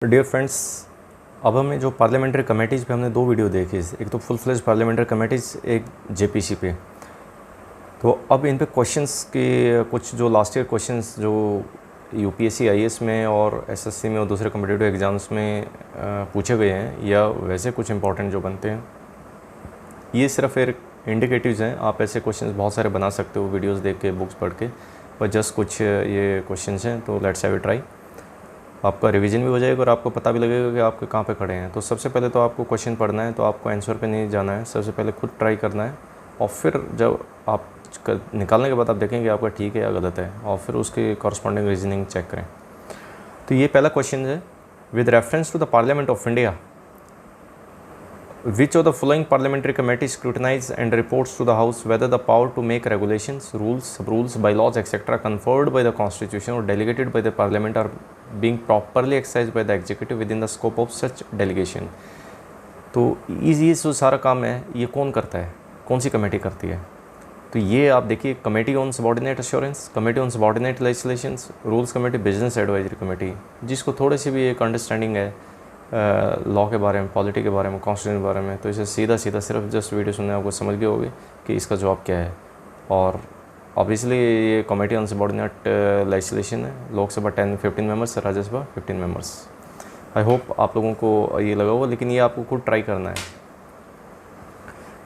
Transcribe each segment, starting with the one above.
Dear friends, अब हमें जो पार्लियामेंट्री कमेटीज़ पे हमने दो वीडियो देखी, एक तो फुल फ्लेज पार्लियामेंट्री कमेटीज़, एक जेपीसी पे। तो अब इन पे क्वेश्चंस के कुछ जो लास्ट ईयर क्वेश्चंस जो यूपीएससी आईएएस में और एसएससी में और दूसरे कॉम्पिटिटिव एग्ज़ाम्स में पूछे गए हैं, या वैसे कुछ इंपॉर्टेंट जो बनते हैं, ये सिर्फ एक इंडिकेटिव्स हैं। आप ऐसे क्वेश्चंस बहुत सारे बना सकते हो वीडियोज़ देख के, बुक्स पढ़ के, पर जस्ट कुछ ये क्वेश्चंस हैं। तो लेट्स हैव अ ट्राई। आपका रिवीजन भी हो जाएगा और आपको पता भी लगेगा कि आप कहाँ पे खड़े हैं। तो सबसे पहले तो आपको क्वेश्चन पढ़ना है, तो आपको आंसर पे नहीं जाना है, सबसे पहले खुद ट्राई करना है, और फिर जब आप निकालने के बाद आप देखेंगे आपका ठीक है या गलत है, और फिर उसके कॉरस्पॉन्डिंग रीजनिंग चेक करें। तो ये पहला क्वेश्चन है, with reference to the parliament of India, which of the following parliamentary committee scrutinize and reports to the House whether the power to make regulations, rules, sub-rules, bylaws, etc. conferred by the Constitution or delegated by the Parliament are being properly exercised by the Executive within the scope of such delegation? तो ये जो सारा काम है ये कौन करता है, कौन सी कमेटी करती है? तो ये आप देखिए, committee on subordinate assurance, committee on subordinate legislations, rules committee, business advisory committee, जिसको थोड़ी सी भी एक अंडरस्टैंडिंग है लॉ के बारे में, पॉलिटी के बारे में, कॉन्स्टिट्यूशन के बारे में, तो इसे सीधा सिर्फ जस्ट वीडियो सुनने आपको समझ गए होगे कि इसका जवाब क्या है। और ऑब्वियसली ये कमेटी ऑन सबॉर्डिनेट लेजिस्लेशन है, Lok Sabha 15 members, Rajya Sabha 15 members. I hope आप लोगों को ये लगा होगा, लेकिन ये आपको खुद ट्राई करना है।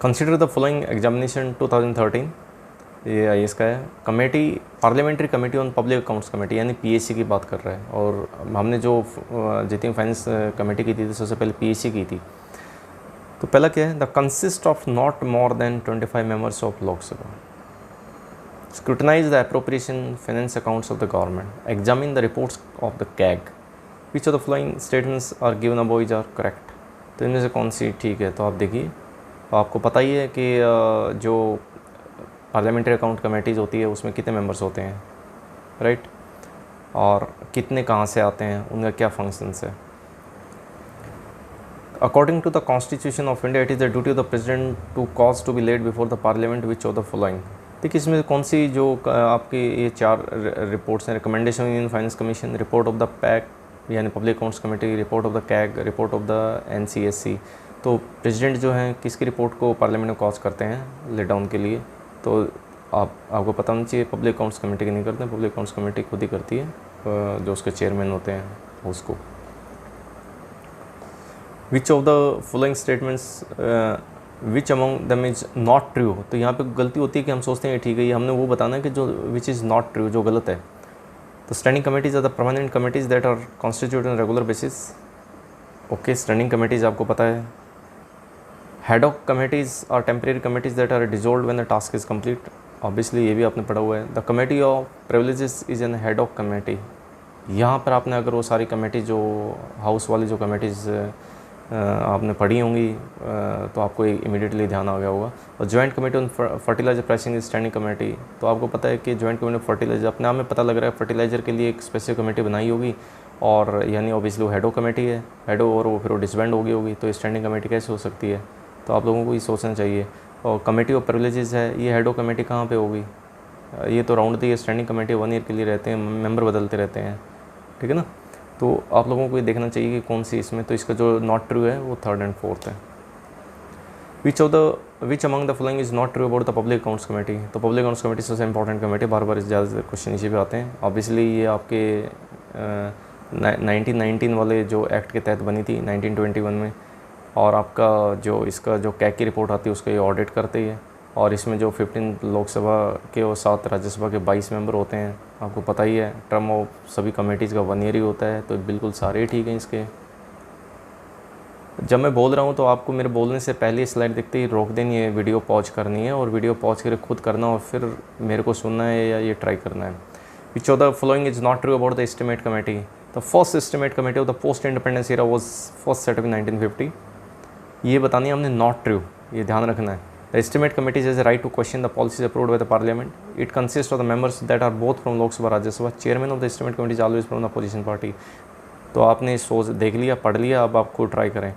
कंसिडर द फॉलोइंग एग्जामिनेशन 2013, ये आईएएस का है। Committee, parliamentary committee on public accounts committee, यानी पीएसी की बात कर रहा है। और हमने जो जितनी फाइनेंस कमेटी की थी, सबसे पहले पीएसी की थी। तो पहला क्या है, the consist of not more than 25 members of Lok Sabha, scrutinize the appropriation finance accounts of the government, examine the reports of the CAG, which of the following statements are given above is are correct. तो इनमें से कौन सी ठीक है? तो आप देखिए, आपको पता ही है कि जो पार्लियामेंट्री अकाउंट कमेटीज़ होती है उसमें कितने मेंबर्स होते हैं, राइट? और कितने कहाँ से आते हैं, उनका क्या फंक्शंस है। According to the constitution of India, it is the duty of the president to cause to be laid before the parliament which of the following. देखिए, इसमें कौन सी जो आपकी ये चार रिपोर्ट्स हैं, recommendation union finance commission, report of the PAC यानी public accounts committee, report of the CAG, report of the NCSC. तो प्रेसिडेंट जो हैं किसकी रिपोर्ट को पार्लियामेंट में कॉज करते हैं लेट डाउन के लिए? तो आपको पता होना चाहिए, पब्लिक अकाउंट्स कमेटी की नहीं करते हैं, पब्लिक अकाउंट्स कमेटी खुद ही करती है, जो उसके चेयरमैन होते हैं उसको। विच of the following statements which among दम इज़ नॉट ट्रू। तो यहाँ पे गलती होती है कि हम सोचते हैं ठीक है, ये हमने वो बताना है कि जो विच इज़ नॉट ट्रू, जो गलत है। तो standing committees are the permanent committees that are constitute on regular basis. Okay, standing committees आपको पता है। हेड ऑफ कमेटीज़ और temporary committees that are dissolve when the task is complete, obviously ये भी आपने पढ़ा हुआ है। The committee of privileges is an ad hoc committee. यहाँ पर आपने अगर वो सारी कमेटी जो हाउस वाली जो कमेटीज़ आपने पढ़ी होंगी तो आपको इमीडिएटली ध्यान आ गया होगा। और joint committee on fertilizer pricing is standing committee. तो आपको पता है कि जॉइंट कमेटी ऑफ फर्टिलाइजर, अपने आप में पता लग रहा है फर्टिलाइजर के लिए एक स्पेसिफिक कमेटी बनाई होगी, और यानी ऑब्वियसली वो हेड ऑफ कमेटी है, हेड और वो फिर वो डिसबैंड हो गई होगी, तो स्टैंडिंग कमेटी कैसे हो सकती है? तो आप लोगों को ये सोचना चाहिए। और कमेटी ऑफ प्रिविलेजेस है, ये हेड ऑफ कमेटी कहाँ पे होगी? ये तो राउंड दी स्टैंडिंग कमेटी 1 ईयर के लिए रहते हैं, मेंबर बदलते रहते हैं, ठीक है ना? तो आप लोगों को ये देखना चाहिए कि कौन सी इसमें, तो इसका जो नॉट ट्रू है वो 3rd एंड 4th है। Which among the following is not true about the public accounts committee. तो पब्लिक अकाउंट्स कमेटी सबसे इंपॉर्टेंट कमेटी, बार बार ज़्यादा क्वेश्चन इसी पे आते हैं। ऑब्वियसली ये आपके 1919 वाले जो एक्ट के तहत बनी थी 1921 में, और आपका जो इसका जो कैग की रिपोर्ट आती है उसका ये ऑडिट करती है। और इसमें जो 15 लोकसभा के और 7 राज्यसभा के 22 मेंबर होते हैं, आपको पता ही है। टर्म ऑफ सभी कमेटीज़ का 1 ईयर ही होता है, तो बिल्कुल सारे ठीक हैं इसके। जब मैं बोल रहा हूँ तो आपको मेरे बोलने से पहले स्लाइड देखते ही रोक देनी है, वीडियो पॉज करनी है, और वीडियो पॉज करके खुद करना और फिर मेरे को सुनना है या ये ट्राई करना है। विच of the following is not true about the estimate committee. The first estimate committee of the post independence era was first set up in 1950। ये बतानी है हमने नॉट ट्रू, ये ध्यान रखना है। The estimate committee has a right to question the policies approved by the parliament. It consist of the members that are both from Lok Sabha Rajya Sabha. Chairman of the estimate committee is always from the opposition party. तो आपने सोच देख लिया, पढ़ लिया, अब आप खुद ट्राई करें।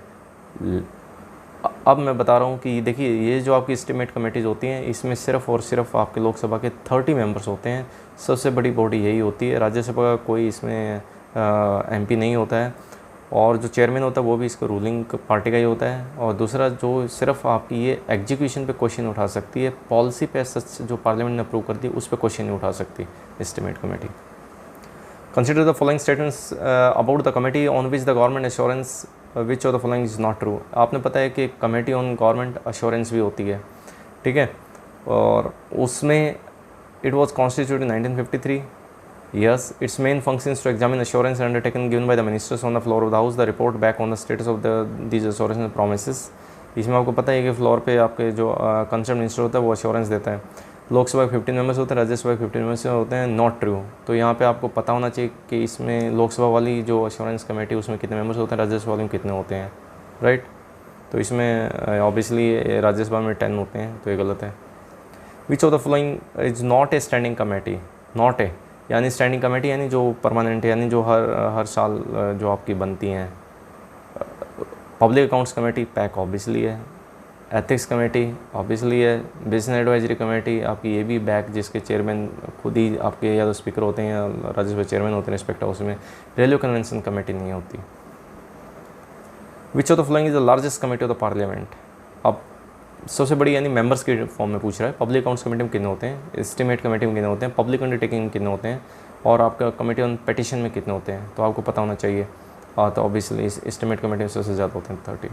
अब मैं बता रहा हूँ कि देखिए, ये जो आपकी एस्टिमेट कमेटीज़ होती हैं इसमें सिर्फ और सिर्फ आपके लोकसभा के 30 मेंबर्स होते हैं। सबसे बड़ी बॉडी यही होती है। राज्यसभा का कोई इसमें एमपी नहीं होता है। और जो चेयरमैन होता है वो भी इसका रूलिंग पार्टी का ही होता है। और दूसरा जो सिर्फ आपकी ये एग्जीक्यूशन पे क्वेश्चन उठा सकती है, पॉलिसी पे सच जो पार्लियामेंट ने अप्रूव कर दी उस पर क्वेश्चन नहीं उठा सकती estimate committee. Consider the following statements about the committee on which the government assurance which of the following is not true. आपने पता है कि कमेटी ऑन गवर्नमेंट एश्योरेंस भी होती है, ठीक है, और उसमें it was constituted in 1953। Yes, its main function is to examine assurance undertaken given by the ministers on the floor of the house, the report back on the status of these assurance and promises। इसमें आपको पता है कि floor पे आपके जो concern minister होता है वो अश्योरेंस देता है। लोकसभा के 15 मेंबर्स होते हैं, राज्यसभा के 15 मेंबर्स होते हैं। नॉट ट्रू, तो यहाँ पे आपको पता होना चाहिए कि इसमें लोकसभा वाली जो अश्योरेंस कमेटी उसमें कितने मेंबर्स होते हैं, राज्यसभा वाले में कितने होते हैं, राइट। तो इसमें ऑब्वियसली राज्यसभा में 10 होते हैं, तो ये गलत है। विच of the following is not a standing committee. Not a यानी स्टैंडिंग कमेटी यानी जो परमानेंट है, यानी जो हर साल जो आपकी बनती हैं। Public accounts committee pack obviously है। एथिक्स कमेटी ऑब्वियसली है। बिजनेस एडवाइजरी कमेटी आपकी ये भी बैक, जिसके चेयरमैन खुद ही आपके या तो स्पीकर होते हैं या राज्यसभा चेयरमैन होते हैं रिस्पेक्ट हाउस में। रेलवे कन्वेंशन कमेटी नहीं होती। विच of the following is the largest committee of the parliament. अब सबसे बड़ी यानी मेंबर्स के फॉर्म में पूछ रहा है। पब्लिक अकाउंट्स कमेटी में कितने होते हैं, एस्टिमेट कमेटी में कितने होते हैं, पब्लिक अंडरटेकिंग में कितने होते हैं, और आपका कमेटी ऑन पिटिशन में कितने होते हैं, तो आपको पता होना चाहिए। तो ऑब्वियसली इस्टीमेट कमेटी में सबसे ज़्यादा होते हैं 30।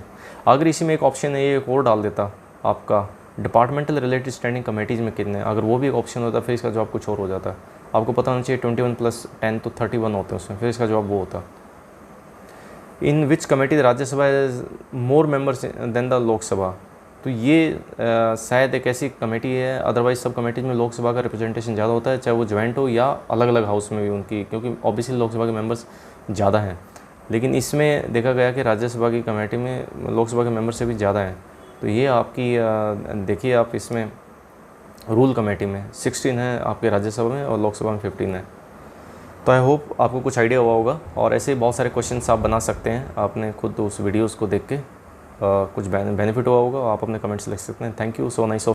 अगर इसी में एक ऑप्शन है, ये एक और डाल देता आपका डिपार्टमेंटल रिलेटेड स्टैंडिंग कमेटीज़ में कितने, अगर वो भी एक ऑप्शन होता फिर इसका जवाब कुछ और हो जाता। आपको पता होना चाहिए 21 + 10 तो 31 होते हैं उसमें, फिर इसका जवाब वो होता। In which committee Rajya Sabha is more members than the Lok Sabha. तो ये शायद एक ऐसी कमेटी है, अदरवाइज सब कमेटीज में लोकसभा का रिप्रेजेंटेशन ज़्यादा होता है, चाहे वो ज्वाइंट हो या अलग अलग हाउस में भी उनकी, क्योंकि ऑब्वियसली लोकसभा के मेंबर्स ज़्यादा हैं। लेकिन इसमें देखा गया कि राज्यसभा की कमेटी में लोकसभा के मेंबर से भी ज़्यादा हैं। तो ये आपकी देखिए आप इसमें रूल कमेटी में 16 है आपके राज्यसभा में और लोकसभा में 15 है। तो आई होप आपको कुछ आइडिया हुआ होगा, और ऐसे ही बहुत सारे क्वेश्चंस आप बना सकते हैं आपने खुद उस वीडियोज़ को देख के। कुछ बेनिफिट हुआ होगा, आप अपने कमेंट्स लिख सकते हैं। Thank you so nice.